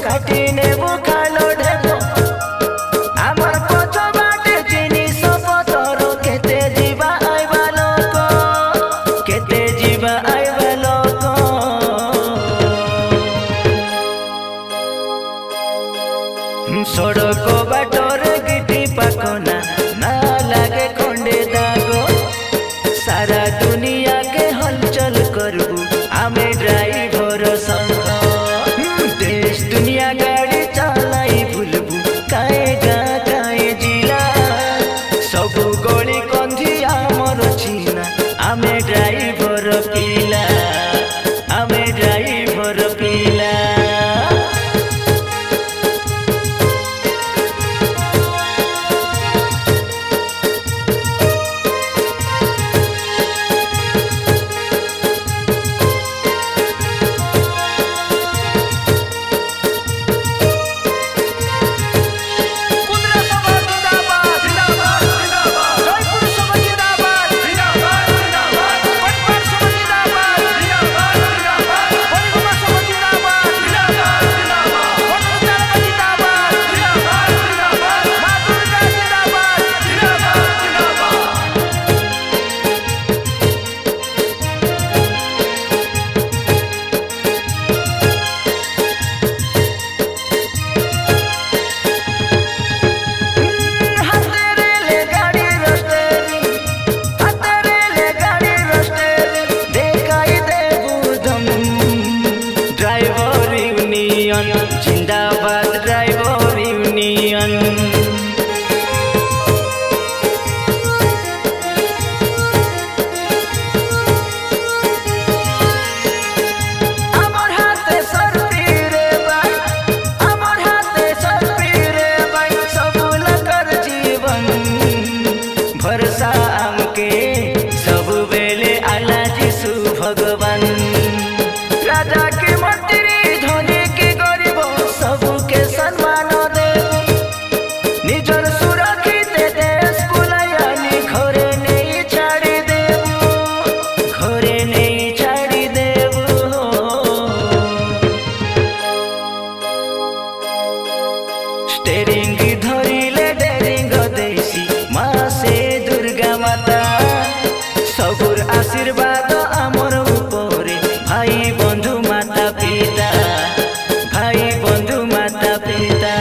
काटी नेबु खालो ढेबो आमर पछ बाटे जिनिस पतर केते जीवा आइबा लोक केते जीवा आइबा लोक सड़क बाटर गिटी पाकना ना लागे खंडे दागो सारा दुनिया के हलचल करबू आमे ड्राइवर संग देश दुनिया गाड़ी चलाई भूलबू काए गाँ काए जिला सबू गली कंधी आमर चिना आमे ड्राइवर पिला आमे ड्राइवर पिला जिंदाबाद ड्राइवर यूनियन आमर हाथे सरपी रे भाई आमर हाथे सरपी रे भाई सबू लकर जीवन भरसा आमके सबू बेले आला जीसु भगवान राजा के मंत्री धनी के गरीब सबके सम्मान दे निजर सुरक्षित देश बुलायानी घरे नहीं छाड़ी देबू घरे नहीं छाड़ी देबू स्टेरिंग धरिले डेरिंग देसी माँ से दुर्गा माता सबुर आशीर्वाद आमर उपरे भाई बंधु माता पिता भाई बंधु माता पिता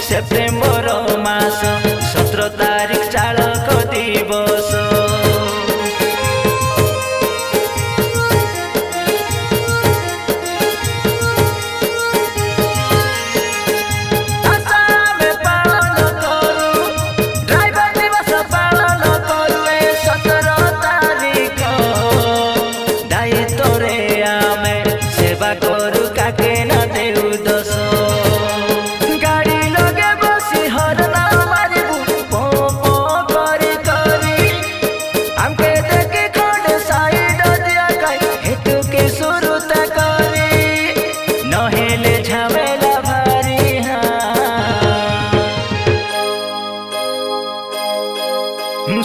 सेप्टेम्बर मास 17 तारिख चालक दिवस आसामे पालन करू ड्राइवर दिवस पालन करू 17 तारिख दायित्व रे आमे सेवा करू काके न देउ दस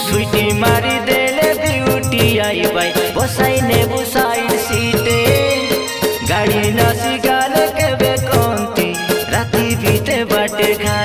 सुईटी मारी देले ब्यूटी आई बाई बसाई नेबू साइड सीटे गाड़ी नसी गाल के बेकंती राती बीते बाटे खा